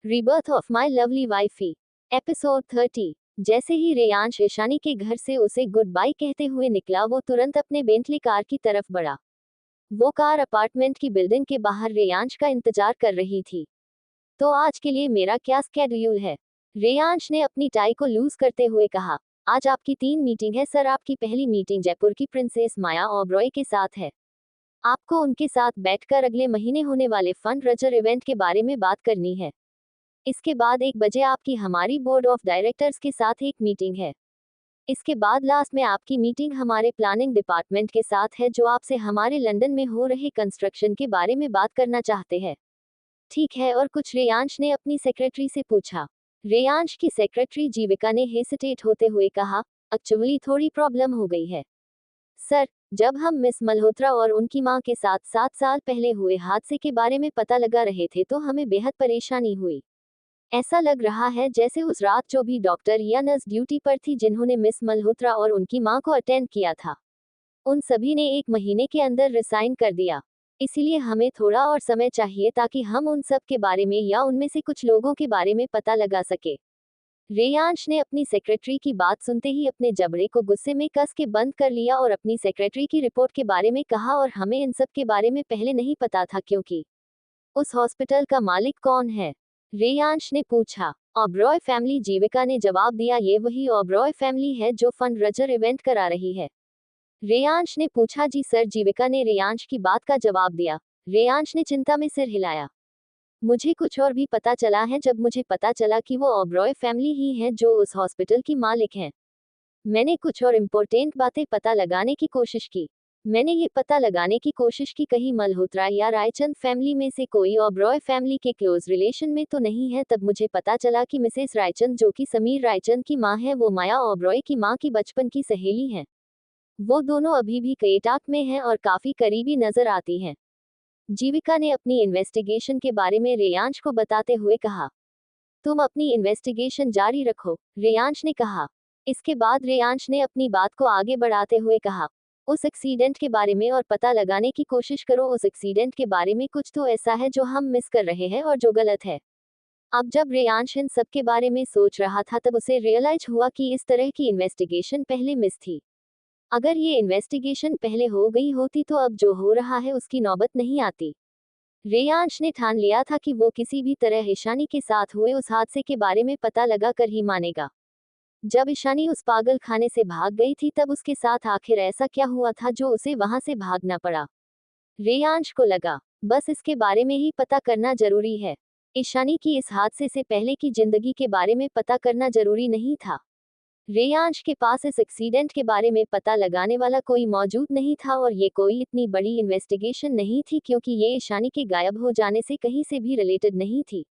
Rebirth of my lovely wifey, episode 30। जैसे ही रेयांश ईशानी के घर से उसे गुड बाय कहते हुए निकला, वो तुरंत अपने बेंटली कार की तरफ बढ़ा। वो कार अपार्टमेंट की बिल्डिंग के बाहर रेयांश का इंतजार कर रही थी। तो आज के लिए मेरा क्या स्केड्यूल है? रेयांश ने अपनी टाई को लूज करते हुए कहा। आज आपकी 3 मीटिंग है सर। आपकी पहली मीटिंग जयपुर की प्रिंसेस माया ओबरॉय के साथ है। आपको उनके साथ बैठकर अगले महीने होने वाले फंड रेजर इवेंट के बारे में बात करनी है। इसके बाद 1 बजे आपकी हमारी बोर्ड ऑफ डायरेक्टर्स के साथ एक मीटिंग है। इसके बाद लास्ट में आपकी मीटिंग हमारे प्लानिंग डिपार्टमेंट के साथ है, जो आपसे हमारे लंदन में हो रहे कंस्ट्रक्शन के बारे में बात करना चाहते हैं। ठीक है और कुछ? रेयांश ने अपनी सेक्रेटरी से पूछा। रेयांश की सेक्रेटरी जीविका ने हेसिटेट होते हुए कहा, एक्चुअली थोड़ी प्रॉब्लम हो गई है सर। जब हम मिस मल्होत्रा और उनकी मां के साथ 7 साल पहले हुए हादसे के बारे में पता लगा रहे थे तो हमें बेहद परेशानी हुई। ऐसा लग रहा है जैसे उस रात जो भी डॉक्टर या नर्स ड्यूटी पर थी जिन्होंने मिस मल्होत्रा और उनकी मां को अटेंड किया था, उन सभी ने 1 महीने के अंदर रिसाइन कर दिया। इसीलिए हमें थोड़ा और समय चाहिए ताकि हम उन सब के बारे में या उनमें से कुछ लोगों के बारे में पता लगा सके। रेयांश ने अपनी सेक्रेटरी की बात सुनते ही अपने जबड़े को गुस्से में कस के बंद कर लिया और अपनी सेक्रेटरी की रिपोर्ट के बारे में कहा, और हमें इन सब के बारे में पहले नहीं पता था क्योंकि उस हॉस्पिटल का मालिक कौन है? रेयांश ने पूछा। ओबरॉय फैमिली, जीविका ने जवाब दिया। ये वही ओबरॉय फैमिली है जो फंड रेजर इवेंट करा रही है? रेयांश ने पूछा। जी सर, जीविका ने रेयांश की बात का जवाब दिया। रेयांश ने चिंता में सिर हिलाया। मुझे कुछ और भी पता चला है। जब मुझे पता चला कि वो ओबरॉय फैमिली ही है जो उस हॉस्पिटल की मालिक हैं, मैंने कुछ और इम्पोर्टेंट बातें पता लगाने की कोशिश की। मैंने ये पता लगाने की कोशिश की कहीं मल्होत्रा या रायचंद फैमिली में से कोई ओबरॉय फैमिली के क्लोज रिलेशन में तो नहीं है। तब मुझे पता चला कि मिसेस रायचंद, जो कि समीर रायचंद की मां है, वो माया ओबरॉय की मां की बचपन की सहेली हैं। वो दोनों अभी भी कनेक्ट में हैं और काफी करीबी नजर आती हैं। जीविका ने अपनी इन्वेस्टिगेशन के बारे में रेयांश को बताते हुए कहा। तुम अपनी इन्वेस्टिगेशन जारी रखो, रेयांश ने कहा। इसके बाद रेयांश ने अपनी बात को आगे बढ़ाते हुए कहा, उस एक्सीडेंट के बारे में और पता लगाने की कोशिश करो। उस एक्सीडेंट के बारे में कुछ तो ऐसा है जो हम मिस कर रहे हैं और जो गलत है। अब जब रेयांश इन सब के बारे में सोच रहा था तब उसे रियलाइज हुआ कि इस तरह की इन्वेस्टिगेशन पहले मिस थी। अगर ये इन्वेस्टिगेशन पहले हो गई होती तो अब जो हो रहा है उसकी नौबत नहीं आती। रेयांश ने ठान लिया था कि वो किसी भी तरह ईशानी के साथ हुए उस हादसे के बारे में पता लगा कर ही मानेगा। जब ईशानी उस पागल खाने से भाग गई थी तब उसके साथ आखिर ऐसा क्या हुआ था जो उसे वहां से भागना पड़ा? रेयांश को लगा, बस इसके बारे में ही पता करना जरूरी है। ईशानी की इस हादसे से पहले की जिंदगी के बारे में पता करना जरूरी नहीं था। रेयांश के पास इस एक्सीडेंट के बारे में पता लगाने वाला कोई मौजूद नहीं था और ये कोई इतनी बड़ी इन्वेस्टिगेशन नहीं थी क्योंकि ये ईशानी के गायब हो जाने से कहीं से भी रिलेटेड नहीं थी।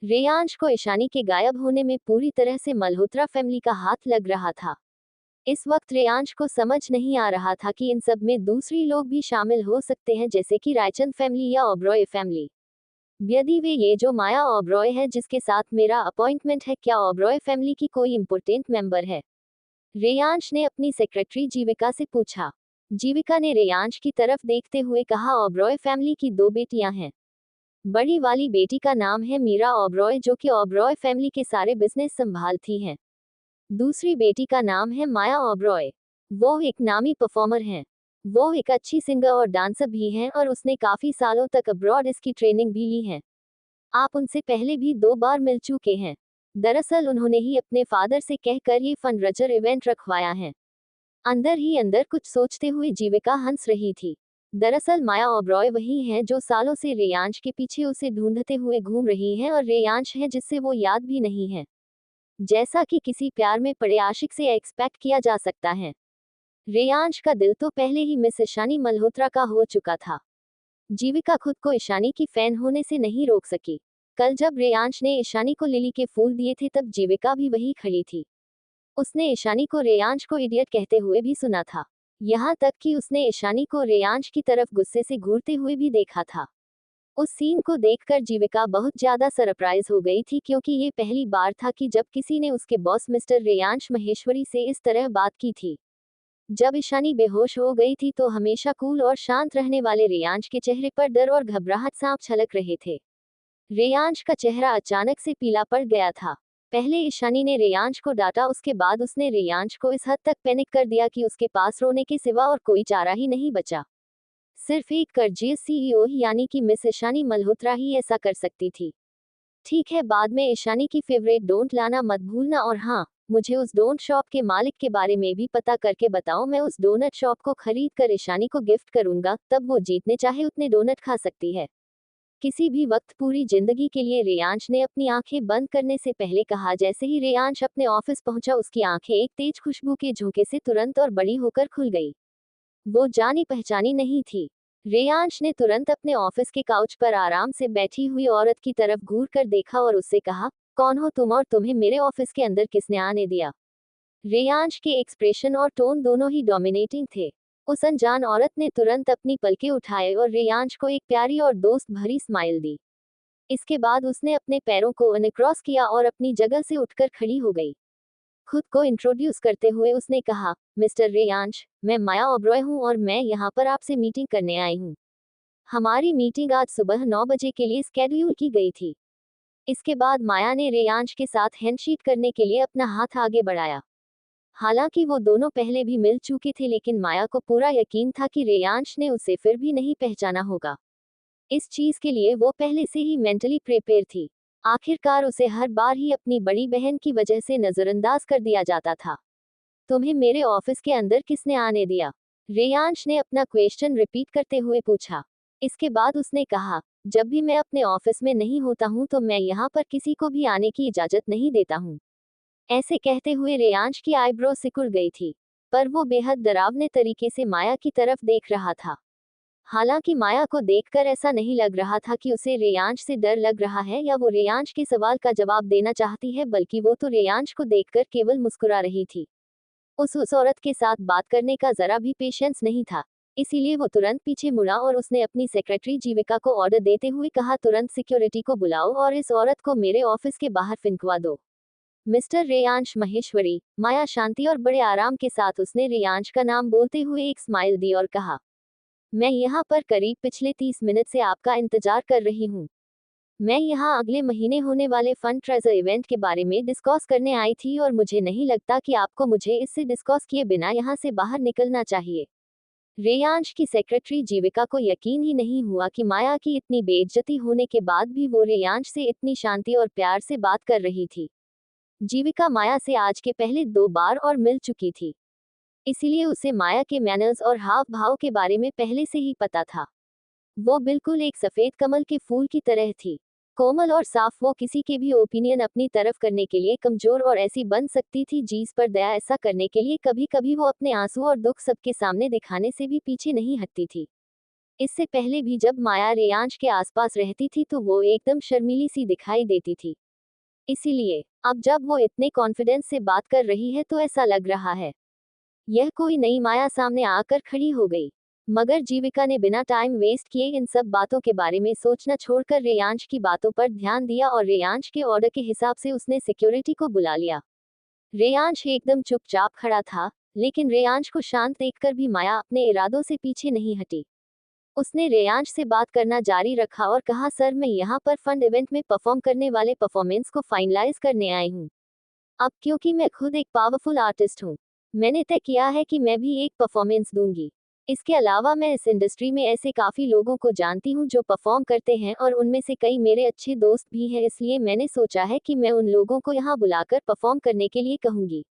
रेयांश को ईशानी के गायब होने में पूरी तरह से मल्होत्रा फैमिली का हाथ लग रहा था। इस वक्त रेयांश को समझ नहीं आ रहा था कि इन सब में दूसरी लोग भी शामिल हो सकते हैं, जैसे कि रायचंद फैमिली या ओबरॉय फैमिली। यदि वे ये जो माया ओबरॉय है जिसके साथ मेरा अपॉइंटमेंट है, क्या ओबरॉय फैमिली की कोई इंपॉर्टेंट मेंबर है? रेयांश ने अपनी सेक्रेटरी जीविका से पूछा। जीविका ने रेयांश की तरफ देखते हुए कहा, ओबरॉय फैमिली की 2 बेटियां हैं। बड़ी वाली बेटी का नाम है मीरा ओबरॉय, जो कि ओबरॉय फैमिली के सारे बिजनेस संभालती हैं। दूसरी बेटी का नाम है माया ओबरॉय। वो एक नामी परफॉर्मर हैं। वो एक अच्छी सिंगर और डांसर भी हैं और उसने काफी सालों तक अब्रॉड इसकी ट्रेनिंग भी ली है। आप उनसे पहले भी 2 बार मिल चुके हैं। दरअसल उन्होंने ही अपने फादर से कहकर ये फंड रेजर इवेंट रखवाया है। अंदर ही अंदर कुछ सोचते हुए जीविका हंस रही थी। दरअसल माया ओबरॉय वही है जो सालों से रेयांश के पीछे उसे ढूंढते हुए घूम रही है और रेयांश है जिससे वो याद भी नहीं है, जैसा कि किसी प्यार में पड़े आशिक से एक्सपेक्ट किया जा सकता है। रेयांश का दिल तो पहले ही मिस ईशानी मल्होत्रा का हो चुका था। जीविका खुद को ईशानी की फैन होने से नहीं रोक सकी। कल जब रेयांश ने ईशानी को लिली के फूल दिए थे तब जीविका भी वही खड़ी थी। उसने ईशानी को रेयांश को इडियट कहते हुए भी सुना था। यहाँ तक कि उसने ईशानी को रेयांश की तरफ गुस्से से घूरते हुए भी देखा था। उस सीन को देखकर जीविका बहुत ज्यादा सरप्राइज हो गई थी क्योंकि ये पहली बार था कि जब किसी ने उसके बॉस मिस्टर रेयांश महेश्वरी से इस तरह बात की थी। जब ईशानी बेहोश हो गई थी तो हमेशा कूल और शांत रहने वाले रेयांश के चेहरे पर डर और घबराहट सांप छलक रहे थे। रेयांश का चेहरा अचानक से पीला पड़ गया था। पहले ईशानी ने रेयांश को डांटा, उसके बाद उसने रेयांश को इस हद तक पैनिक कर दिया कि उसके पास रोने के सिवा और कोई चारा ही नहीं बचा। सिर्फ एक कर्जियस सीईओ यानी कि मिस ईशानी मल्होत्रा ही ऐसा कर सकती थी। ठीक है, बाद में ईशानी की फेवरेट डोंट लाना मत भूलना, और हाँ, मुझे उस डोनट शॉप के मालिक के बारे में भी पता करके बताओ। मैं उस डोनट शॉप को खरीद कर ईशानी को गिफ्ट करूंगा, तब वो जितने चाहे उतने डोनट खा सकती है। किसी भी वक्त पूरी जिंदगी के लिए, रेयांश ने अपनी आंखें बंद करने से पहले कहा। जैसे ही रेयांश अपने ऑफिस पहुंचा, उसकी आंखें एक तेज खुशबू के झोंके से तुरंत और बड़ी होकर खुल गई। वो जानी पहचानी नहीं थी। रेयांश ने तुरंत अपने ऑफिस के काउच पर आराम से बैठी हुई औरत की तरफ घूर कर देखा और उससे कहा, कौन हो तुम और तुम्हें मेरे ऑफिस के अंदर किसने आने दिया? रेयांश के एक्सप्रेशन और टोन दोनों ही डोमिनेटिंग थे। उस अनजान औरत ने तुरंत अपनी पलकें उठाए और रेयांश को एक प्यारी और दोस्त भरी स्माइल दी। इसके बाद उसने अपने पैरों को अनक्रॉस किया और अपनी जगह से उठकर खड़ी हो गई। खुद को इंट्रोड्यूस करते हुए उसने कहा, मिस्टर रेयांश, मैं माया ओबरॉय हूं और मैं यहां पर आपसे मीटिंग करने आई हूं। हमारी मीटिंग आज सुबह 9 बजे के लिए स्केड्यूल की गई थी। इसके बाद माया ने रेयांश के साथ हैंडशेक करने के लिए अपना हाथ आगे बढ़ाया। हालांकि वो दोनों पहले भी मिल चुके थे, लेकिन माया को पूरा यकीन था कि रेयांश ने उसे फिर भी नहीं पहचाना होगा। इस चीज के लिए वो पहले से ही मेंटली प्रिपेयर थी। आखिरकार उसे हर बार ही अपनी बड़ी बहन की वजह से नजरअंदाज कर दिया जाता था। तुम्हें मेरे ऑफिस के अंदर किसने आने दिया? रेयांश ने अपना क्वेश्चन रिपीट करते हुए पूछा। इसके बाद उसने कहा, जब भी मैं अपने ऑफिस में नहीं होता हूं तो मैं यहाँ पर किसी को भी आने की इजाजत नहीं देता हूँ। ऐसे कहते हुए रेयांश की आईब्रो सिकुड़ गई थी, पर वो बेहद डरावने तरीके से माया की तरफ देख रहा था। हालांकि माया को देखकर ऐसा नहीं लग रहा था कि उसे रेयांश से डर लग रहा है या वो रेयांश के सवाल का जवाब देना चाहती है, बल्कि वो तो रेयांश को देखकर केवल मुस्कुरा रही थी। उस औरत के साथ बात करने का जरा भी पेशेंस नहीं था। इसीलिए वो तुरंत पीछे मुड़ा और उसने अपनी सेक्रेटरी जीविका को ऑर्डर देते हुए कहा, तुरंत सिक्योरिटी को बुलाओ और इस औरत को मेरे ऑफिस के बाहर फिंकवा दो। मिस्टर रेयांश महेश्वरी, माया शांति और बड़े आराम के साथ उसने रेयांश का नाम बोलते हुए एक स्माइल दी और कहा, मैं यहाँ पर करीब पिछले 30 मिनट से आपका इंतजार कर रही हूँ। मैं यहाँ अगले महीने होने वाले फंड ट्रेजर इवेंट के बारे में डिस्कस करने आई थी और मुझे नहीं लगता कि आपको मुझे इससे डिस्कस किए बिना यहाँ से बाहर निकलना चाहिए। रेयांश की सेक्रेटरी जीविका को यकीन ही नहीं हुआ कि माया की इतनी बेइज्जती होने के बाद भी वो रेयांश से इतनी शांति और प्यार से बात कर रही थी। जीविका माया से आज के पहले 2 बार और मिल चुकी थी, इसीलिए उसे माया के मैनर्स और हाव भाव के बारे में पहले से ही पता था। वो बिल्कुल एक सफेद कमल के फूल की तरह थी, कोमल और साफ। वो किसी के भी ओपिनियन अपनी तरफ करने के लिए कमजोर और ऐसी बन सकती थी जीस पर दया। ऐसा करने के लिए कभी कभी वो अपने आंसू और दुख सबके सामने दिखाने से भी पीछे नहीं हटती थी। इससे पहले भी जब माया रेयांश के आसपास रहती थी तो वो एकदम शर्मीली सी दिखाई देती थी। इसीलिए अब जब वो इतने कॉन्फिडेंस से बात कर रही है तो ऐसा लग रहा है यह कोई नई माया सामने आकर खड़ी हो गई। मगर जीविका ने बिना टाइम वेस्ट किए इन सब बातों के बारे में सोचना छोड़कर रेयांश की बातों पर ध्यान दिया और रेयांश के ऑर्डर के हिसाब से उसने सिक्योरिटी को बुला लिया। रेयांश एकदम चुपचाप खड़ा था, लेकिन रेयांश को शांत देखकर भी माया अपने इरादों से पीछे नहीं हटी। उसने रेयांश से बात करना जारी रखा और कहा, सर, मैं यहाँ पर फंड इवेंट में परफॉर्म करने वाले परफॉर्मेंस को फाइनलाइज करने आई हूँ। अब क्योंकि मैं खुद एक पावरफुल आर्टिस्ट हूँ, मैंने तय किया है कि मैं भी एक परफॉर्मेंस दूंगी। इसके अलावा मैं इस इंडस्ट्री में ऐसे काफी लोगों को जानती हूँ जो परफॉर्म करते हैं और उनमें से कई मेरे अच्छे दोस्त भी हैं, इसलिए मैंने सोचा है कि मैं उन लोगों को यहाँ बुलाकर परफॉर्म करने के लिए कहूंगी।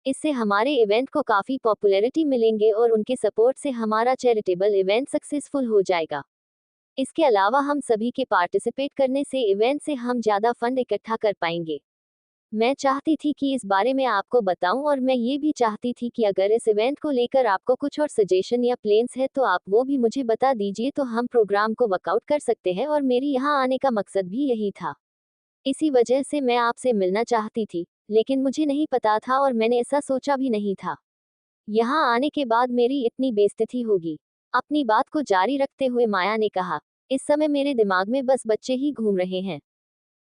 इससे हमारे इवेंट को काफी पॉपुलैरिटी मिलेंगे और उनके सपोर्ट से हमारा चैरिटेबल इवेंट सक्सेसफुल हो जाएगा। इसके अलावा हम सभी के पार्टिसिपेट करने से इवेंट से हम ज्यादा फंड इकट्ठा कर पाएंगे। मैं चाहती थी कि इस बारे में आपको बताऊं और मैं ये भी चाहती थी कि अगर इस इवेंट को लेकर आपको कुछ और सजेशन या प्लान्स है तो आप वो भी मुझे बता दीजिए, तो हम प्रोग्राम को वर्कआउट कर सकते हैं। और मेरी यहाँ आने का मकसद भी यही था। इसी वजह से मैं आपसे मिलना चाहती थी, लेकिन मुझे नहीं पता था और मैंने ऐसा सोचा भी नहीं था यहाँ आने के बाद मेरी इतनी बेइज्जती होगी। अपनी बात को जारी रखते हुए माया ने कहा, इस समय मेरे दिमाग में बस बच्चे ही घूम रहे हैं।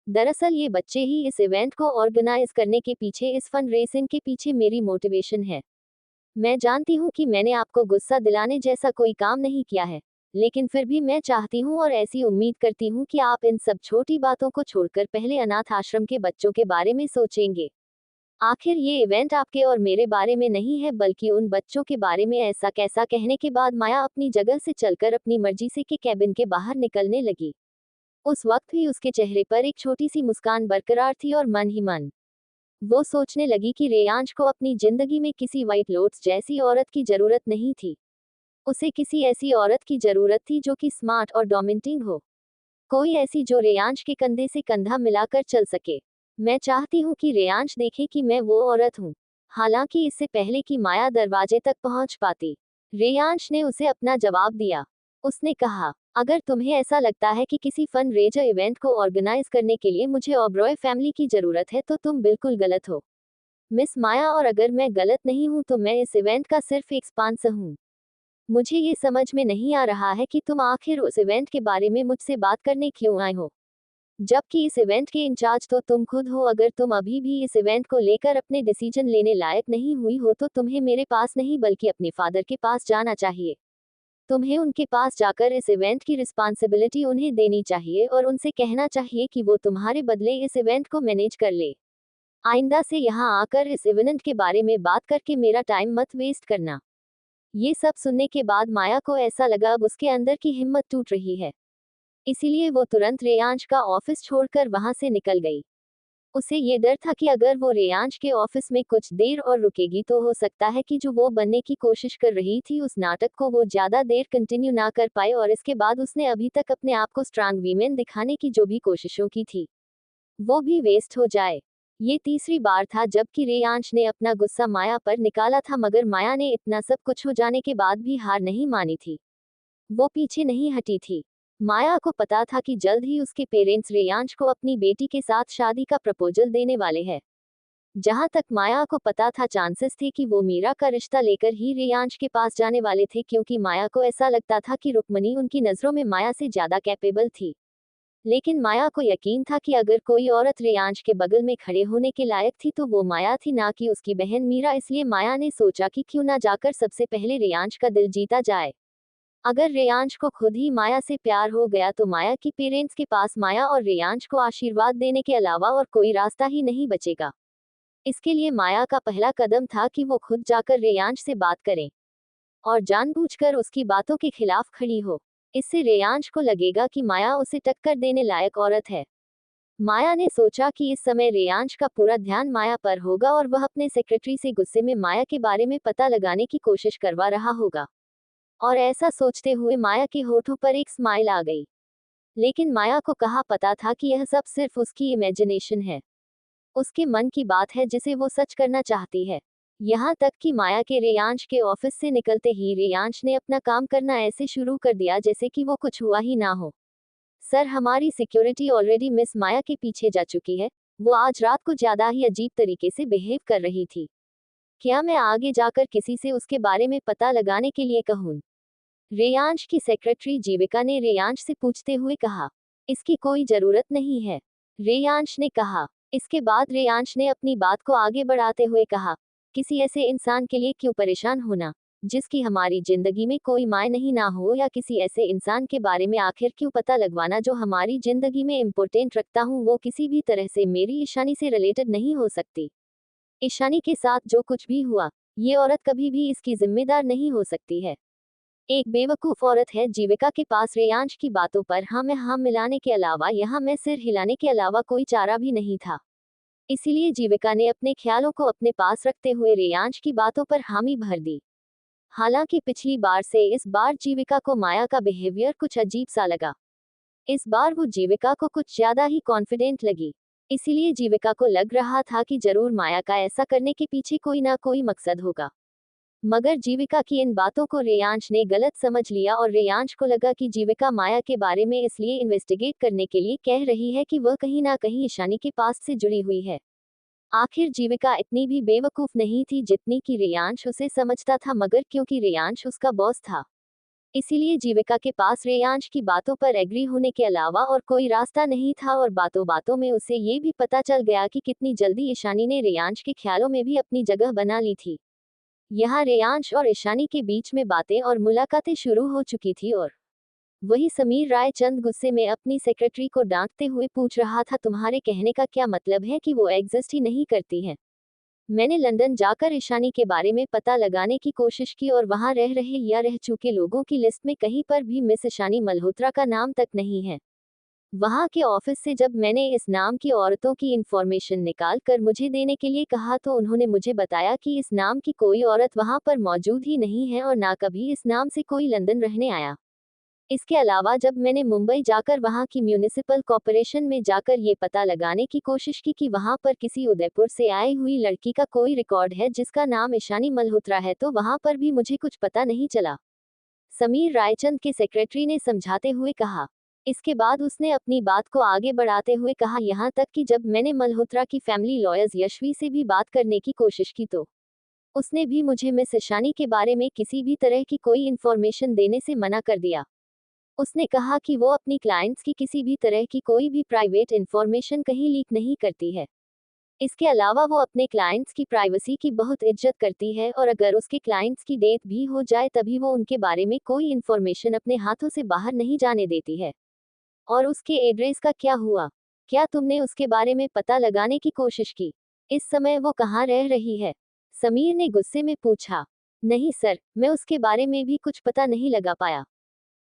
दरअसल ये बच्चे ही इस इवेंट को ऑर्गेनाइज करने के पीछे, इस फंड रेसिंग के पीछे मेरी मोटिवेशन है। मैं जानती हूँ कि मैंने आपको गुस्सा दिलाने जैसा कोई काम नहीं किया है, लेकिन फिर भी मैं चाहती हूँ और ऐसी उम्मीद करती हूँ कि आप इन सब छोटी बातों को छोड़कर पहले अनाथ आश्रम के बच्चों के बारे में सोचेंगे। आखिर ये इवेंट आपके और मेरे बारे में नहीं है बल्कि उन बच्चों के बारे में। ऐसा कैसा कहने के बाद माया अपनी जगह से चलकर अपनी मर्जी से के कैबिन के बाहर निकलने लगी। उस वक्त भी उसके चेहरे पर एक छोटी सी मुस्कान बरकरार थी और मन ही मन वो सोचने लगी कि रेयांश को अपनी जिंदगी में किसी व्हाइट लोट्स जैसी औरत की जरूरत नहीं थी। उसे किसी ऐसी औरत की जरूरत थी जो कि स्मार्ट और डोमिनेटिंग हो। कोई ऐसी जो रेयांश के कंधे से कंधा मिलाकर चल सके। मैं चाहती हूँ कि रेयांश देखे कि मैं वो औरत हूँ। हालांकि इससे पहले कि माया दरवाजे तक पहुंच पाती, रेयांश ने उसे अपना जवाब दिया। उसने कहा, अगर तुम्हें ऐसा लगता है कि किसी फन रेजर इवेंट को ऑर्गेनाइज करने के लिए मुझे ओबरॉय फैमिली की जरूरत है तो तुम बिल्कुल गलत हो, मिस माया। और अगर मैं गलत नहीं हूँ तो मैं इस इवेंट का सिर्फ एक स्पॉन्सर हूँ। मुझे ये समझ में नहीं आ रहा है कि तुम आखिर उस इवेंट के बारे में मुझसे बात करने क्यों आए हो, जबकि इस इवेंट के इंचार्ज तो तुम खुद हो। अगर तुम अभी भी इस इवेंट को लेकर अपने डिसीजन लेने लायक नहीं हुई हो तो तुम्हें मेरे पास नहीं बल्कि अपने फादर के पास जाना चाहिए। तुम्हें उनके पास जाकर इस इवेंट की रिस्पॉन्सिबिलिटी उन्हें देनी चाहिए और उनसे कहना चाहिए कि वो तुम्हारे बदले इस इवेंट को मैनेज कर ले। आइंदा से यहाँ आकर इस इवेंट के बारे में बात करके मेरा टाइम मत वेस्ट करना। ये सब सुनने के बाद माया को ऐसा लगा अब उसके अंदर की हिम्मत टूट रही है। इसीलिए वो तुरंत रेयांश का ऑफिस छोड़कर वहां से निकल गई। उसे ये डर था कि अगर वो रेयांश के ऑफिस में कुछ देर और रुकेगी तो हो सकता है कि जो वो बनने की कोशिश कर रही थी उस नाटक को वो ज्यादा देर कंटिन्यू ना कर पाए और इसके बाद उसने अभी तक अपने आप को स्ट्रांग वीमेन दिखाने की जो भी कोशिशों की थी वो भी वेस्ट हो जाए। ये तीसरी बार था जबकि रेयांश ने अपना गुस्सा माया पर निकाला था, मगर माया ने इतना सब कुछ हो जाने के बाद भी हार नहीं मानी थी। वो पीछे नहीं हटी थी। माया को पता था कि जल्द ही उसके पेरेंट्स रेयांश को अपनी बेटी के साथ शादी का प्रपोजल देने वाले हैं। जहां तक माया को पता था चांसेस थे कि वो मीरा का रिश्ता लेकर ही रेयांश के पास जाने वाले थे, क्योंकि माया को ऐसा लगता था कि रुक्मणी उनकी नजरों में माया से ज्यादा कैपेबल थी। लेकिन माया को यकीन था कि अगर कोई औरत रेयांश के बगल में खड़े होने के लायक थी तो वो माया थी, ना कि उसकी बहन मीरा। इसलिए माया ने सोचा कि क्यों ना जाकर सबसे पहले रेयांश का दिल जीता जाए। अगर रेयांश को खुद ही माया से प्यार हो गया तो माया की पेरेंट्स के पास माया और रेयांश को आशीर्वाद देने के अलावा और कोई रास्ता ही नहीं बचेगा। इसके लिए माया का पहला कदम था कि वो खुद जाकर रेयांश से बात करें और जानबूझकर उसकी बातों के खिलाफ खड़ी हो। इससे रेयांश को लगेगा कि माया उसे टक्कर देने लायक औरत है। माया ने सोचा कि इस समय रेयांश का पूरा ध्यान माया पर होगा और वह अपने सेक्रेटरी से गुस्से में माया के बारे में पता लगाने की कोशिश करवा रहा होगा। और ऐसा सोचते हुए माया के होठों पर एक स्माइल आ गई। लेकिन माया को कहाँ पता था कि यह सब सिर्फ उसकी इमेजिनेशन है, उसके मन की बात है जिसे वो सच करना चाहती है। यहाँ तक कि माया के रेयांश के ऑफिस से निकलते ही रेयांश ने अपना काम करना ऐसे शुरू कर दिया जैसे कि वो कुछ हुआ ही ना हो। सर, हमारी सिक्योरिटी ऑलरेडी मिस माया के पीछे जा चुकी है। वो आज रात को ज्यादा ही अजीब तरीके से बिहेव कर रही थी। क्या मैं आगे जाकर किसी से उसके बारे में पता लगाने के लिए कहूँ? रेयांश की सेक्रेटरी जीविका ने रेयांश से पूछते हुए कहा। इसकी कोई जरूरत नहीं है, रेयांश ने कहा। इसके बाद रेयांश ने अपनी बात को आगे बढ़ाते हुए कहा, किसी ऐसे इंसान के लिए क्यों परेशान होना जिसकी हमारी जिंदगी में कोई माय नहीं ना हो, या किसी ऐसे इंसान के बारे में आखिर क्यों पता लगवाना जो हमारी जिंदगी में इम्पोर्टेंट रखता हूँ। वो किसी भी तरह से मेरी ईशानी से रिलेटेड नहीं हो सकती। ईशानी के साथ जो कुछ भी हुआ, ये औरत कभी भी इसकी जिम्मेदार नहीं हो सकती है। एक बेवकूफ औरत है। जीविका के पास रेयांश की बातों पर हाँ में हाँ मिलाने के अलावा यहाँ में सिर हिलाने के अलावा कोई चारा भी नहीं था। इसीलिए जीविका ने अपने ख्यालों को अपने पास रखते हुए रेयांश की बातों पर हामी भर दी। हालांकि पिछली बार से इस बार जीविका को माया का बिहेवियर कुछ अजीब सा लगा। इस बार वो जीविका को कुछ ज्यादा ही कॉन्फिडेंट लगी। इसीलिए जीविका को लग रहा था कि जरूर माया का ऐसा करने के पीछे कोई ना कोई मकसद होगा। मगर जीविका की इन बातों को रेयांश ने गलत समझ लिया और रेयांश को लगा कि जीविका माया के बारे में इसलिए इन्वेस्टिगेट करने के लिए कह रही है कि वह कहीं ना कहीं ईशानी के पास से जुड़ी हुई है। आखिर जीविका इतनी भी बेवकूफ नहीं थी जितनी कि रेयांश उसे समझता था, मगर क्योंकि रेयांश उसका बॉस था इसीलिए जीविका के पास रेयांश की बातों पर एग्री होने के अलावा और कोई रास्ता नहीं था। और बातों बातों में उसे ये भी पता चल गया कि कितनी जल्दी ईशानी ने रेयांश के ख्यालों में भी अपनी जगह बना ली थी। यहाँ रेयांश और ईशानी के बीच में बातें और मुलाकातें शुरू हो चुकी थी और वही समीर रायचंद गुस्से में अपनी सेक्रेटरी को डांटते हुए पूछ रहा था, तुम्हारे कहने का क्या मतलब है कि वो एग्जिस्ट ही नहीं करती हैं? मैंने लंदन जाकर ईशानी के बारे में पता लगाने की कोशिश की और वहां रह रहे या रह चुके लोगों की लिस्ट में कहीं पर भी मिस ईशानी मल्होत्रा का नाम तक नहीं है। वहां के ऑफिस से जब मैंने इस नाम की औरतों की इंफॉर्मेशन निकाल कर मुझे देने के लिए कहा तो उन्होंने मुझे बताया कि इस नाम की कोई औरत वहां पर मौजूद ही नहीं है और ना कभी इस नाम से कोई लंदन रहने आया। इसके अलावा जब मैंने मुंबई जाकर वहां की म्यूनिसिपल कॉरपोरेशन में जाकर ये पता लगाने की कोशिश की कि वहां पर किसी उदयपुर से आई हुई लड़की का कोई रिकॉर्ड है जिसका नाम ईशानी मल्होत्रा है, तो वहां पर भी मुझे कुछ पता नहीं चला, समीर रायचंद के सेक्रेटरी ने समझाते हुए कहा। इसके बाद उसने अपनी बात को आगे बढ़ाते हुए कहा, यहाँ तक कि जब मैंने मल्होत्रा की फैमिली लॉयर्स यशवी से भी बात करने की कोशिश की तो उसने भी मुझे मिस ईशानी के बारे में किसी भी तरह की कोई इन्फॉर्मेशन देने से मना कर दिया। उसने कहा कि वो अपनी क्लाइंट्स की किसी भी तरह की कोई भी प्राइवेट इन्फॉर्मेशन कहीं लीक नहीं करती है। इसके अलावा वो अपने क्लाइंट्स की प्राइवेसी की बहुत इज्जत करती है और अगर उसके क्लाइंट्स की डेथ भी हो जाए तभी वो उनके बारे में कोई इन्फॉर्मेशन अपने हाथों से बाहर नहीं जाने देती है। और उसके एड्रेस का क्या हुआ? क्या तुमने उसके बारे में पता लगाने की कोशिश की? इस समय वो कहाँ रह रही है? समीर ने गुस्से में पूछा। नहीं सर, मैं उसके बारे में भी कुछ पता नहीं लगा पाया।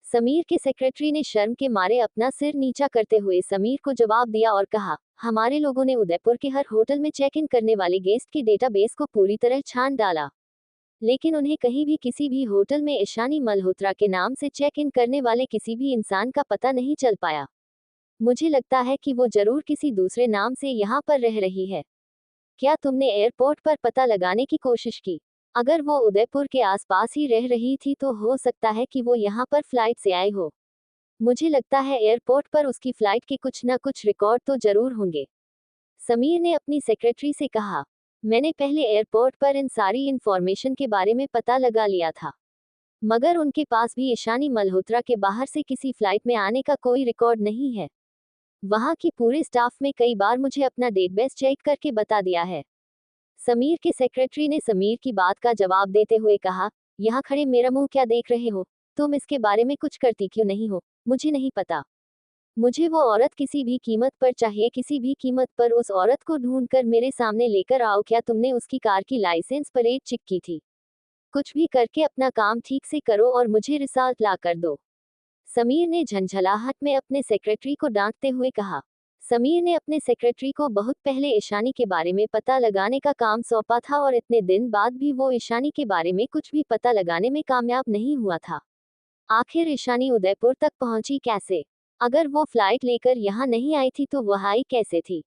समीर के सेक्रेटरी ने शर्म के मारे अपना सिर नीचा करते हुए समीर को जवाब दिया और कहा, हमारे लोगों ने उदयपुर के हर होटल में चेक इन करने वाले गेस्ट के डेटाबेस को पूरी तरह छान डाला, लेकिन उन्हें कहीं भी किसी भी होटल में ईशानी मल्होत्रा के नाम से चेक इन करने वाले किसी भी इंसान का पता नहीं चल पाया। मुझे लगता है कि वो जरूर किसी दूसरे नाम से यहाँ पर रह रही है। क्या तुमने एयरपोर्ट पर पता लगाने की कोशिश की? अगर वो उदयपुर के आसपास ही रह रही थी तो हो सकता है कि वो यहाँ पर फ्लाइट से आई हो। मुझे लगता है एयरपोर्ट पर उसकी फ्लाइट के कुछ न कुछ रिकॉर्ड तो जरूर होंगे, समीर ने अपनी सेक्रेटरी से कहा। मैंने पहले एयरपोर्ट पर इन सारी इंफॉर्मेशन के बारे में पता लगा लिया था, मगर उनके पास भी ईशानी मल्होत्रा के बाहर से किसी फ्लाइट में आने का कोई रिकॉर्ड नहीं है। वहां की पूरे स्टाफ में कई बार मुझे अपना डेटाबेस चेक करके बता दिया है। समीर के सेक्रेटरी ने समीर की बात का जवाब देते हुए कहा, यहाँ खड़े मेरा मुंह क्या देख रहे हो? तुम इसके बारे में कुछ करती क्यों नहीं हो? मुझे नहीं पता। मुझे वो औरत किसी भी कीमत पर चाहिए, किसी भी कीमत पर उस औरत को ढूंढकर मेरे सामने लेकर आओ। क्या तुमने उसकी कार की लाइसेंस प्लेट चेक की थी? कुछ भी करके अपना काम ठीक से करो और मुझे रिजल्ट ला कर दो, समीर ने झंझलाहट में अपने सेक्रेटरी को डांटते हुए कहा। समीर ने अपने सेक्रेटरी को बहुत पहले ईशानी के बारे में पता लगाने का काम सौंपा था और इतने दिन बाद भी वो ईशानी के बारे में कुछ भी पता लगाने में कामयाब नहीं हुआ था। आखिर ईशानी उदयपुर तक पहुंची कैसे? अगर वो फ्लाइट लेकर यहाँ नहीं आई थी तो वह आई कैसे थी?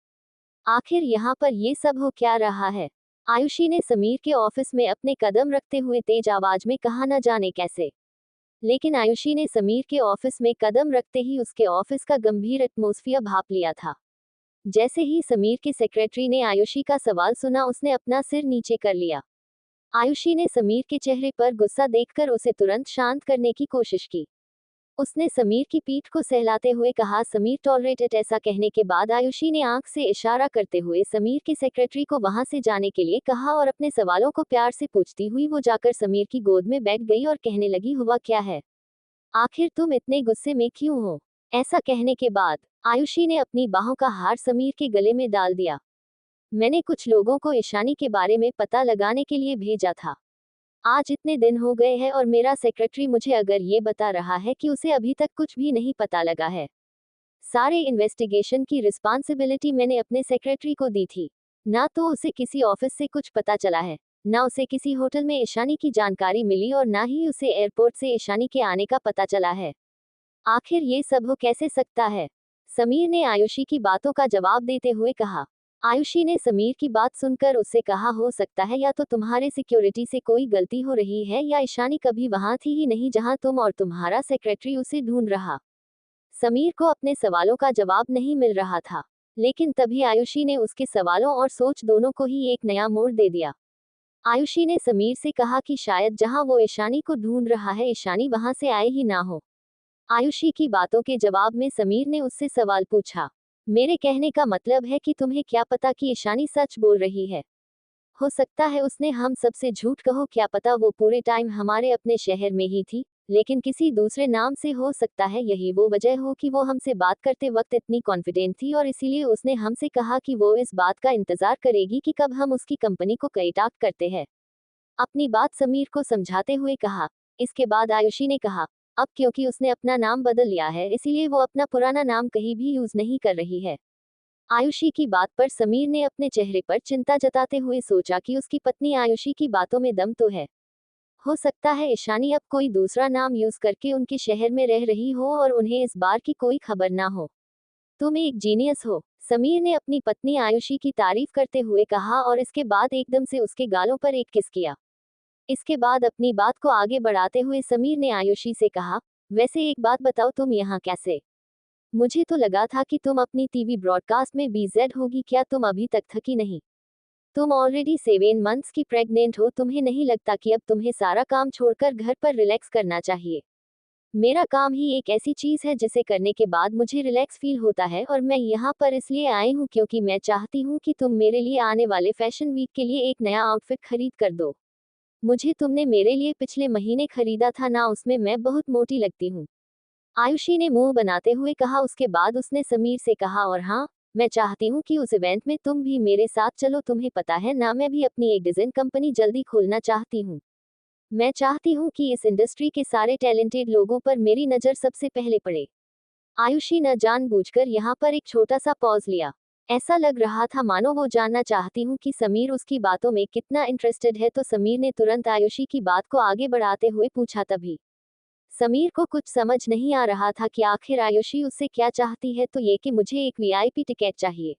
आखिर यहाँ पर ये सब हो क्या रहा है? आयुषी ने समीर के ऑफिस में अपने कदम रखते हुए तेज आवाज में कहा, न जाने कैसे। लेकिन आयुषी ने समीर के ऑफिस में कदम रखते ही उसके ऑफिस का गंभीर एटमॉस्फेयर भाप लिया था। जैसे ही समीर के सेक्रेटरी ने आयुषी का सवाल सुना उसने अपना सिर नीचे कर लिया। आयुषी ने समीर के चेहरे पर गुस्सा देखकर उसे तुरंत शांत करने की कोशिश की। उसने समीर की पीठ को सहलाते हुए कहा, समीर टॉलरेटेड। ऐसा कहने के बाद आयुषी ने आंख से इशारा करते हुए समीर के सेक्रेटरी को वहां से जाने के लिए कहा और अपने सवालों को प्यार से पूछती हुई वो जाकर समीर की गोद में बैठ गई और कहने लगी, हुआ क्या है? आखिर तुम इतने गुस्से में क्यों हो? ऐसा कहने के बाद आयुषी ने अपनी बाहों का हार समीर के गले में डाल दिया। मैंने कुछ लोगों को ईशानी के बारे में पता लगाने के लिए भेजा था। आज इतने दिन हो गए हैं और मेरा सेक्रेटरी मुझे अगर ये बता रहा है कि उसे अभी तक कुछ भी नहीं पता लगा है। सारे इन्वेस्टिगेशन की रिस्पॉन्सिबिलिटी मैंने अपने सेक्रेटरी को दी थी। ना तो उसे किसी ऑफिस से कुछ पता चला है, ना उसे किसी होटल में ईशानी की जानकारी मिली और ना ही उसे एयरपोर्ट से ईशानी के आने का पता चला है। आखिर ये सब हो कैसे सकता है? समीर ने आयुषी की बातों का जवाब देते हुए कहा। आयुषी ने समीर की बात सुनकर उससे कहा, हो सकता है या तो तुम्हारे सिक्योरिटी से कोई गलती हो रही है या ईशानी कभी वहां थी ही नहीं जहां तुम और तुम्हारा सेक्रेटरी उसे ढूंढ रहा। समीर को अपने सवालों का जवाब नहीं मिल रहा था, लेकिन तभी आयुषी ने उसके सवालों और सोच दोनों को ही एक नया मोड़ दे दिया। आयुषी ने समीर से कहा कि शायद जहां वो ईशानी को ढूंढ रहा है ईशानी वहां से आए ही ना हो। आयुषी की बातों के जवाब में समीर ने उससे सवाल पूछा, मेरे कहने का मतलब है कि तुम्हें क्या पता कि ईशानी सच बोल रही है? हो सकता है उसने हम सबसे झूठ कहो, क्या पता वो पूरे टाइम हमारे अपने शहर में ही थी। लेकिन किसी दूसरे नाम से हो सकता है यही वो वजह हो कि वो हमसे बात करते वक्त इतनी कॉन्फिडेंट थी और इसीलिए उसने हमसे कहा कि वो इस बात का इंतजार करेगी कि कब हम उसकी कंपनी को कांटेक्ट करते हैं। अपनी बात समीर को समझाते हुए कहा। इसके बाद आयुषी ने कहा, अब क्योंकि उसने अपना नाम बदल लिया है इसीलिए वो अपना पुराना नाम कहीं भी यूज नहीं कर रही है। आयुषी की बात पर समीर ने अपने चेहरे पर चिंता जताते हुए सोचा कि उसकी पत्नी आयुषी की बातों में दम तो है। हो सकता है ईशानी अब कोई दूसरा नाम यूज करके उनके शहर में रह रही हो और उन्हें इस बार की कोई खबर ना हो। तुम एक जीनियस हो, समीर ने अपनी पत्नी आयुषी की तारीफ करते हुए कहा और इसके बाद एकदम से उसके गालों पर एक किस किया। इसके बाद अपनी बात को आगे बढ़ाते हुए समीर ने आयुषी से कहा, वैसे एक बात बताओ, तुम यहाँ कैसे? मुझे तो लगा था कि तुम अपनी टीवी ब्रॉडकास्ट में बीजेड होगी, क्या तुम अभी तक थकी नहीं? तुम ऑलरेडी 7 मंथ्स की प्रेग्नेंट हो, तुम्हें नहीं लगता कि अब तुम्हें सारा काम छोड़कर घर पर रिलैक्स करना चाहिए? मेरा काम ही एक ऐसी चीज है जिसे करने के बाद मुझे रिलैक्स फील होता है और मैं यहाँ पर इसलिए आई हूँ क्योंकि मैं चाहती हूँ कि तुम मेरे लिए आने वाले फैशन वीक के लिए एक नया आउटफिट खरीद कर दो। मुझे तुमने मेरे लिए पिछले महीने खरीदा था ना, उसमें मैं बहुत मोटी लगती हूँ। आयुषी ने मुंह बनाते हुए कहा। उसके बाद उसने समीर से कहा, और हाँ, मैं चाहती हूँ कि उस इवेंट में तुम भी मेरे साथ चलो। तुम्हें पता है ना, मैं भी अपनी एक डिजाइन कंपनी जल्दी खोलना चाहती हूँ। मैं चाहती हूँ कि इस इंडस्ट्री के सारे टैलेंटेड लोगों पर मेरी नज़र सबसे पहले पड़े। आयुषी न जानबूझकर यहाँ पर एक छोटा सा पॉज लिया। ऐसा लग रहा था मानो वो जानना चाहती हूँ कि समीर उसकी बातों में कितना इंटरेस्टेड है, तो समीर ने तुरंत आयुषी की बात को आगे बढ़ाते हुए पूछा। तभी समीर को कुछ समझ नहीं आ रहा था कि आखिर आयुषी उससे क्या चाहती है, तो ये कि मुझे एक वीआईपी टिकट चाहिए।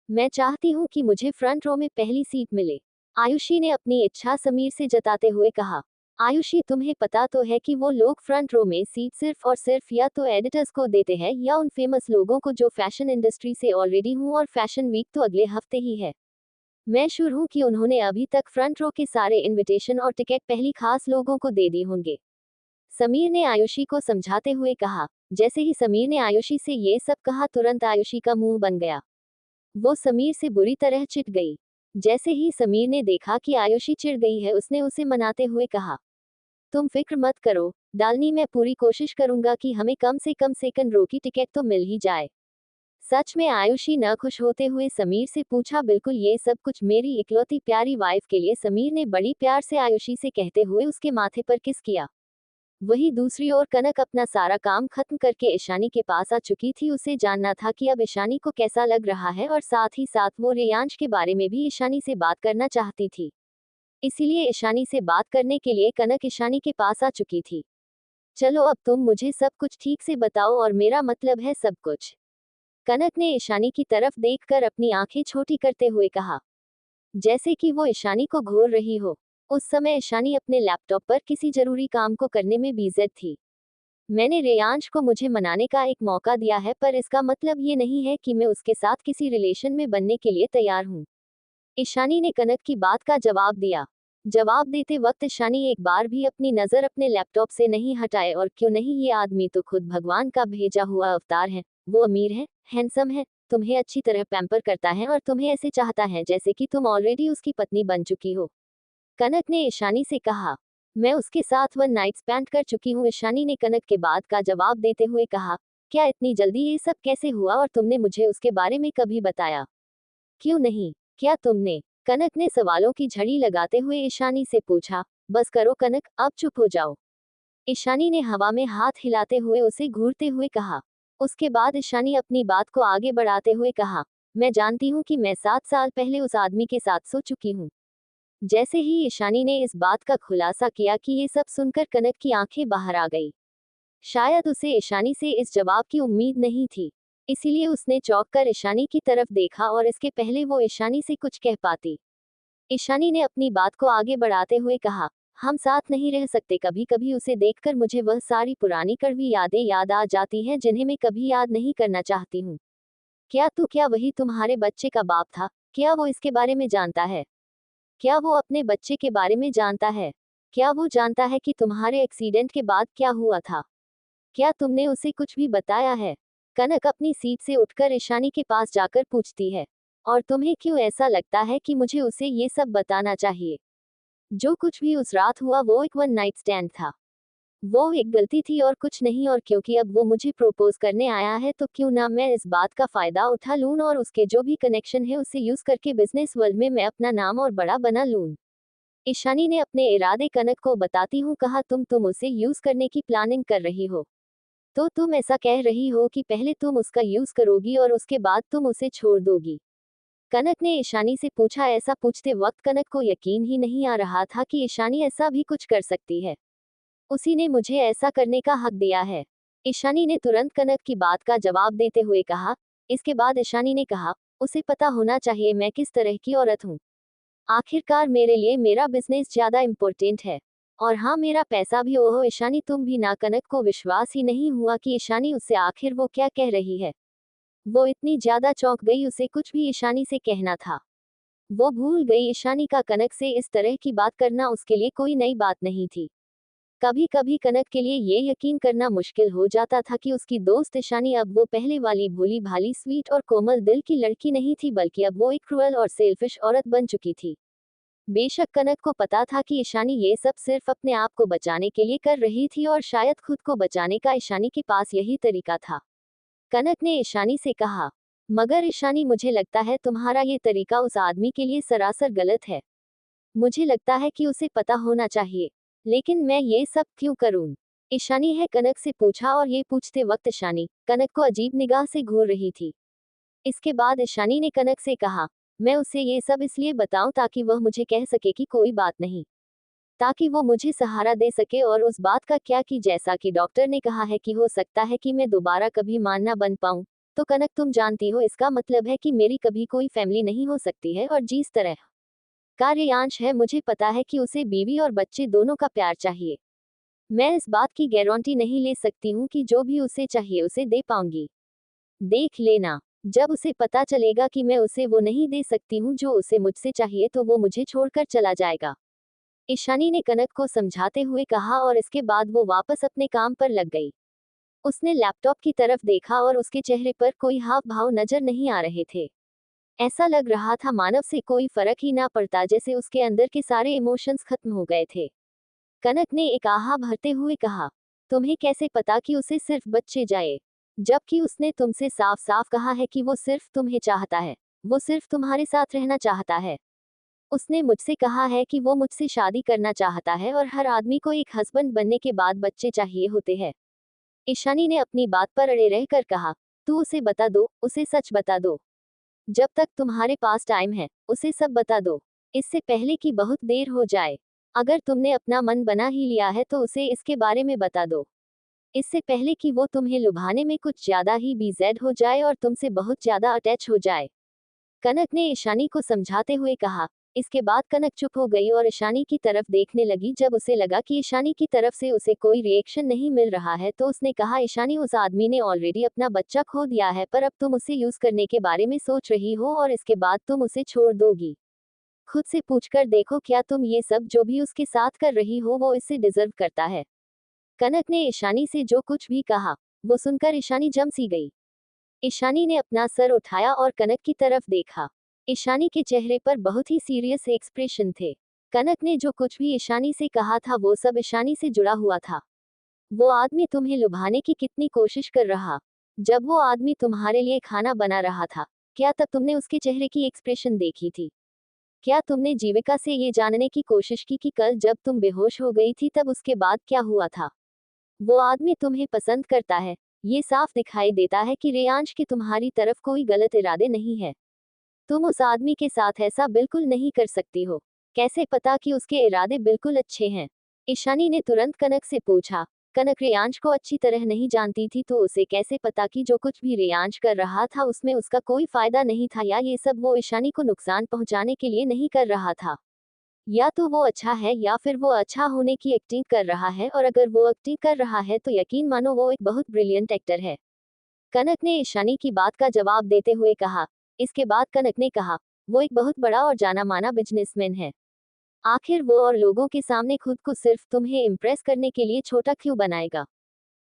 मैं चाहती हूँ कि मुझे फ्रंट रो में पहली सीट मिले, आयुषी ने अपनी इच्छा समीर से जताते हुए कहा। आयुषी, तुम्हें पता तो है कि वो लोग फ्रंट रो में सीट सिर्फ और सिर्फ या तो एडिटर्स को देते हैं या उन फेमस लोगों को जो फैशन इंडस्ट्री से ऑलरेडी हूँ, और फैशन वीक तो अगले हफ्ते ही है। मैं श्योर हूँ कि उन्होंने अभी तक फ्रंट रो के सारे इनविटेशन और टिकट पहली खास लोगों को दे दिए होंगे, समीर ने आयुषी को समझाते हुए कहा। जैसे ही समीर ने आयुषी से ये सब कहा, तुरंत आयुषी का मुंह बन गया। वो समीर से बुरी तरह चिढ़ गई। जैसे ही समीर ने देखा कि आयुषी चिढ़ गई है, उसने उसे मनाते हुए कहा, तुम फिक्र मत करो डालनी, मैं पूरी कोशिश करूंगा कि हमें कम से कम सेकंड रो की टिकट तो मिल ही जाए। सच में? आयुषी न खुश होते हुए समीर से पूछा। बिल्कुल, ये सब कुछ मेरी इकलौती प्यारी वाइफ के लिए, समीर ने बड़ी प्यार से आयुषी से कहते हुए उसके माथे पर किस किया। वही दूसरी ओर कनक अपना सारा काम खत्म करके ईशानी के पास आ चुकी थी। उसे जानना था कि अब ईशानी को कैसा लग रहा है, और साथ ही साथ वो रेयांश के बारे में भी ईशानी से बात करना चाहती थी। इसीलिए ईशानी से बात करने के लिए कनक ईशानी के पास आ चुकी थी। चलो अब तुम मुझे सब कुछ ठीक से बताओ, और मेरा मतलब है सब कुछ। कनक ने ईशानी की तरफ देखकर अपनी आंखें छोटी करते हुए कहा, जैसे कि वो ईशानी को घूर रही हो। उस समय ईशानी अपने लैपटॉप पर किसी जरूरी काम को करने में बिजी थी। मैंने रेयांश को मुझे मनाने का एक मौका दिया है, पर इसका मतलब ये नहीं है कि मैं उसके साथ किसी रिलेशन में बनने के लिए तैयार हूँ। ईशानी ने कनक की बात का जवाब दिया। जवाब देते वक्त ईशानी एक बार भी अपनी नजर अपने लैपटॉप से नहीं हटाए। और क्यों नहीं, ये आदमी तो खुद भगवान का भेजा हुआ अवतार है। वो अमीर है, हैंडसम है, तुम्हें अच्छी तरह पैम्पर करता है और तुम्हें ऐसे चाहता है जैसे कि तुम ऑलरेडी उसकी पत्नी बन चुकी हो। कनक ने ईशानी से कहा। मैं उसके साथ 1 नाइट स्पेंड कर चुकी हूँ, ईशानी ने कनक के बात का जवाब देते हुए कहा। क्या इतनी जल्दी ये सब कैसे हुआ, और तुमने मुझे उसके बारे में कभी बताया क्यों नहीं? क्या तुमने? कनक ने सवालों की झड़ी लगाते हुए ईशानी से पूछा। बस करो कनक, अब चुप हो जाओ, ईशानी ने हवा में हाथ हिलाते हुए उसे घूरते हुए कहा। उसके बाद ईशानी अपनी बात को आगे बढ़ाते हुए कहा, मैं जानती हूँ कि मैं 7 साल पहले उस आदमी के साथ सो चुकी हूँ। जैसे ही ईशानी ने इस बात का खुलासा किया कि ये सब सुनकर कनक की आंखें बाहर आ गई। शायद उसे ईशानी से इस जवाब की उम्मीद नहीं थी, इसीलिए उसने चौंक कर ईशानी की तरफ देखा, और इसके पहले वो ईशानी से कुछ कह पाती, ईशानी ने अपनी बात को आगे बढ़ाते हुए कहा, हम साथ नहीं रह सकते। कभी कभी उसे देखकर मुझे वह सारी पुरानी कड़वी यादें याद आ जाती हैं जिन्हें मैं कभी याद नहीं करना चाहती हूँ। क्या वही तुम्हारे बच्चे का बाप था? क्या वो इसके बारे में जानता है? क्या वो अपने बच्चे के बारे में जानता है? क्या वो जानता है कि तुम्हारे एक्सीडेंट के बाद क्या हुआ था? क्या तुमने उसे कुछ भी बताया है? कनक अपनी सीट से उठकर ईशानी के पास जाकर पूछती है। और तुम्हें क्यों ऐसा लगता है कि मुझे उसे ये सब बताना चाहिए? जो कुछ भी उस रात हुआ वो एक 1 नाइट स्टैंड था। वो एक गलती थी और कुछ नहीं, और क्योंकि अब वो मुझे प्रपोज करने आया है तो क्यों ना मैं इस बात का फायदा उठा लूं और उसके जो भी कनेक्शन है उसे यूज करके बिजनेस वर्ल्ड में मैं अपना नाम और बड़ा बना लूं। ईशानी ने अपने इरादे कनक को बताती हूँ कहा, तुम उसे यूज करने की प्लानिंग कर रही हो, तो तुम ऐसा कह रही हो कि पहले तुम उसका यूज करोगी और उसके बाद तुम उसे छोड़ दोगी। कनक ने ईशानी से पूछा। ऐसा पूछते वक्त कनक को यकीन ही नहीं आ रहा था कि ईशानी ऐसा भी कुछ कर सकती है। उसी ने मुझे ऐसा करने का हक दिया है। ईशानी ने तुरंत कनक की बात का जवाब देते हुए कहा। इसके बाद ईशानी ने कहा, उसे पता होना चाहिए मैं किस तरह की औरत हूँ। आखिरकार मेरे लिए मेरा बिजनेस ज्यादा इम्पोर्टेंट है। और हाँ, मेरा पैसा भी। ओहो ईशानी, तुम भी ना। कनक को विश्वास ही नहीं हुआ कि ईशानी उससे आखिर वो क्या कह रही है। वो इतनी ज्यादा चौंक गई, उसे कुछ भी ईशानी से कहना था। वो भूल गई ईशानी का कनक से इस तरह की बात करना उसके लिए कोई नई बात नहीं थी। कभी कभी कनक के लिए ये यकीन करना मुश्किल हो जाता था कि उसकी दोस्त ईशानी अब वो पहले वाली भोली भाली स्वीट और कोमल दिल की लड़की नहीं थी, बल्कि अब वो एक क्रूअल और सेल्फिश औरत बन चुकी थी। बेशक कनक को पता था कि ईशानी ये सब सिर्फ अपने आप को बचाने के लिए कर रही थी और शायद खुद को बचाने का ईशानी के पास यही तरीका था। कनक ने ईशानी से कहा, मगर ईशानी, मुझे लगता है तुम्हारा ये तरीका उस आदमी के लिए सरासर गलत है। मुझे लगता है कि उसे पता होना चाहिए, लेकिन मैं ये सब क्यों करूं? ईशानी है कनक से पूछा, और ये पूछते वक्त ईशानी कनक को अजीब निगाह से घूर रही थी। इसके बाद ईशानी ने कनक से कहा, मैं उसे ये सब इसलिए बताऊं ताकि वह मुझे कह सके कि कोई बात नहीं, ताकि वो मुझे सहारा दे सके। और उस बात का क्या कि जैसा कि डॉक्टर ने कहा है कि हो सकता है कि मैं दोबारा कभी मां ना बन पाऊं। तो कनक, तुम जानती हो इसका मतलब है कि मेरी कभी कोई फैमिली नहीं हो सकती है। और जिस तरह का रियांश है, मुझे पता है कि उसे बीवी और बच्चे दोनों का प्यार चाहिए। मैं इस बात की गारंटी नहीं ले सकती हूँ कि जो भी उसे चाहिए उसे दे पाऊंगी। देख लेना, जब उसे पता चलेगा कि मैं उसे वो नहीं दे सकती हूँ जो उसे मुझसे चाहिए, तो वो मुझे छोड़कर चला जाएगा। ईशानी ने कनक को समझाते हुए कहा, और इसके बाद वो वापस अपने काम पर लग गई। उसने लैपटॉप की तरफ देखा और उसके चेहरे पर कोई हाव भाव नजर नहीं आ रहे थे। ऐसा लग रहा था मानव से कोई फर्क ही ना पड़ता, जैसे उसके अंदर के सारे इमोशंस खत्म हो गए थे। कनक ने एक आहा भरते हुए कहा, तुम्हें कैसे पता कि उसे सिर्फ बच्चे जाए, जबकि उसने तुमसे साफ साफ कहा है कि वो सिर्फ तुम्हें चाहता है, वो सिर्फ तुम्हारे साथ रहना चाहता है। उसने मुझसे कहा है कि वो मुझसे शादी करना चाहता है, और हर आदमी को एक हस्बैंड बनने के बाद बच्चे चाहिए होते हैं। ईशानी ने अपनी बात पर अड़े रहकर कहा, तू उसे बता दो, उसे सच बता दो। जब तक तुम्हारे पास टाइम है, उसे सब बता दो, इससे पहले कि बहुत देर हो जाए। अगर तुमने अपना मन बना ही लिया है तो उसे इसके बारे में बता दो, इससे पहले कि वो तुम्हें लुभाने में कुछ ज्यादा ही बीजेड हो जाए और तुमसे बहुत ज्यादा अटैच हो जाए। कनक ने ईशानी को समझाते हुए कहा। इसके बाद कनक चुप हो गई और ईशानी की तरफ देखने लगी। जब उसे लगा कि ईशानी की तरफ से उसे कोई रिएक्शन नहीं मिल रहा है, तो उसने कहा, ईशानी, उस आदमी ने ऑलरेडी अपना बच्चा खो दिया है, पर अब तुम उसे यूज करने के बारे में सोच रही हो और इसके बाद तुम उसे छोड़ दोगी। खुद से पूछकर देखो, क्या तुम ये सब जो भी उसके साथ कर रही हो वो इससे डिजर्व करता है? कनक ने ईशानी से जो कुछ भी कहा, वो सुनकर ईशानी जम सी गई। ईशानी ने अपना सर उठाया और कनक की तरफ देखा। ईशानी के चेहरे पर बहुत ही सीरियस एक्सप्रेशन थे। कनक ने जो कुछ भी ईशानी से कहा था वो सब ईशानी से जुड़ा हुआ था। वो आदमी तुम्हें लुभाने की कितनी कोशिश कर रहा। जब वो आदमी तुम्हारे लिए खाना बना रहा था, क्या तब तुमने उसके चेहरे की एक्सप्रेशन देखी थी? क्या तुमने जीविका से ये जानने की कोशिश की कि कल जब तुम बेहोश हो गई थी तब उसके बाद क्या हुआ था? वो आदमी तुम्हें पसंद करता है। ये साफ दिखाई देता है कि रेयांश के तुम्हारी तरफ कोई गलत इरादे नहीं है। तुम उस आदमी के साथ ऐसा बिल्कुल नहीं कर सकती हो। कैसे पता कि उसके इरादे बिल्कुल अच्छे हैं? ईशानी ने तुरंत कनक से पूछा। कनक रेयांश को अच्छी तरह नहीं जानती थी, तो उसे कैसे पता कि जो कुछ भी रेयांश कर रहा था उसमें उसका कोई फायदा नहीं था, या ये सब वो ईशानी को नुकसान पहुंचाने के लिए नहीं कर रहा था। या तो वो अच्छा है या फिर वो अच्छा होने की एक्टिंग कर रहा है, और अगर वो एक्टिंग कर रहा है तो यकीन मानो वो एक बहुत ब्रिलियंट एक्टर है। कनक ने ईशानी की बात का जवाब देते हुए कहा। इसके बाद कनक ने कहा, वो एक बहुत बड़ा और जाना माना बिजनेसमैन है। आखिर वो और लोगों के सामने खुद को सिर्फ तुम्हें इम्प्रेस करने के लिए छोटा क्यों बनाएगा?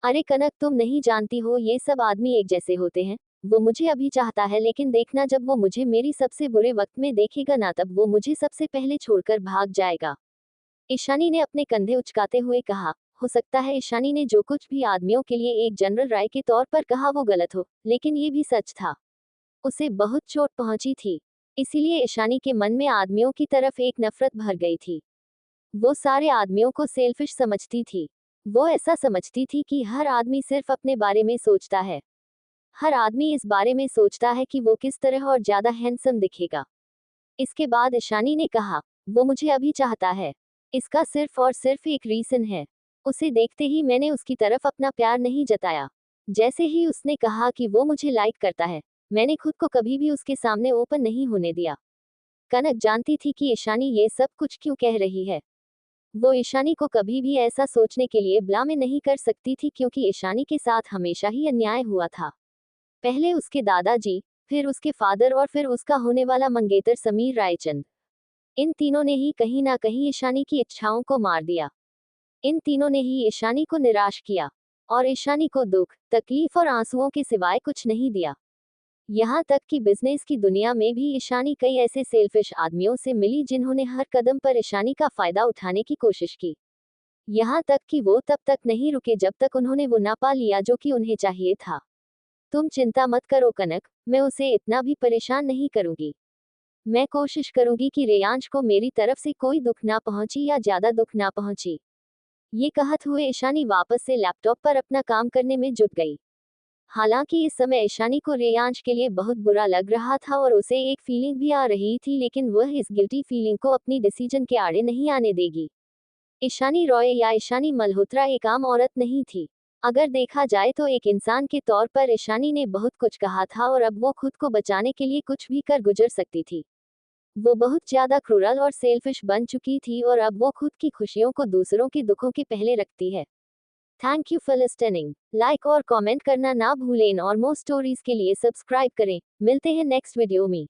अरे कनक, तुम नहीं जानती हो ये सब आदमी एक जैसे होते हैं। वो मुझे अभी चाहता है, लेकिन देखना जब वो मुझे मेरी सबसे बुरे वक्त में देखेगा ना, तब वो मुझे सबसे पहले छोड़कर भाग जाएगा। ईशानी ने अपने कंधे उचकाते हुए कहा। हो सकता है ईशानी ने जो कुछ भी आदमियों के लिए एक जनरल राय के तौर पर कहा वो गलत हो, लेकिन ये भी सच था। उसे बहुत चोट पहुंची थी। इसीलिए ईशानी के मन में आदमियों की तरफ एक नफरत भर गई थी। वो सारे आदमियों को सेल्फिश समझती थी। वो ऐसा समझती थी कि हर आदमी सिर्फ अपने बारे में सोचता है। हर आदमी इस बारे में सोचता है कि वो किस तरह और ज्यादा हैंडसम दिखेगा। इसके बाद ईशानी ने कहा, वो मुझे अभी चाहता है। इसका सिर्फ और सिर्फ एक रीजन है। उसे देखते ही मैंने उसकी तरफ अपना प्यार नहीं जताया। जैसे ही उसने कहा कि वो मुझे लाइक करता है, मैंने खुद को कभी भी उसके सामने ओपन नहीं होने दिया। कनक जानती थी कि ईशानी ये सब कुछ क्यों कह रही है। वो ईशानी को कभी भी ऐसा सोचने के लिए ब्लेम नहीं कर सकती थी क्योंकि ईशानी के साथ हमेशा ही अन्याय हुआ था। पहले उसके दादाजी, फिर उसके फादर और फिर उसका होने वाला मंगेतर समीर रायचंद। इन तीनों ने ही कहीं ना कहीं ईशानी की इच्छाओं को मार दिया। इन तीनों ने ही ईशानी को निराश किया और ईशानी को दुख, तकलीफ और आंसुओं के सिवाय कुछ नहीं दिया। यहाँ तक कि बिजनेस की दुनिया में भी ईशानी कई ऐसे सेल्फिश आदमियों से मिली जिन्होंने हर कदम पर ईशानी का फायदा उठाने की कोशिश की। यहाँ तक कि वो तब तक नहीं रुके जब तक उन्होंने वो ना पा लिया जो कि उन्हें चाहिए था। तुम चिंता मत करो कनक, मैं उसे इतना भी परेशान नहीं करूंगी। मैं कोशिश करूंगी कि रेयांश को मेरी तरफ से कोई दुख ना पहुंची या ज्यादा दुख ना पहुंची। ये कहत हुए ईशानी वापस से लैपटॉप पर अपना काम करने में जुट गई। हालांकि इस समय ईशानी को रेयांश के लिए बहुत बुरा लग रहा था और उसे एक फीलिंग भी आ रही थी, लेकिन वह इस गिल्टी फीलिंग को अपनी डिसीजन के आड़े नहीं आने देगी। ईशानी रॉय या ईशानी मल्होत्रा एक आम औरत नहीं थी। अगर देखा जाए तो एक इंसान के तौर पर ईशानी ने बहुत कुछ कहा था और अब वो खुद को बचाने के लिए कुछ भी कर गुजर सकती थी। वो बहुत ज्यादा क्रूरल और सेल्फिश बन चुकी थी और अब वो खुद की खुशियों को दूसरों के दुखों के पहले रखती है। Thank you for listening. Like और कमेंट करना ना भूलें और मोर स्टोरीज के लिए सब्सक्राइब करें। मिलते हैं नेक्स्ट वीडियो में।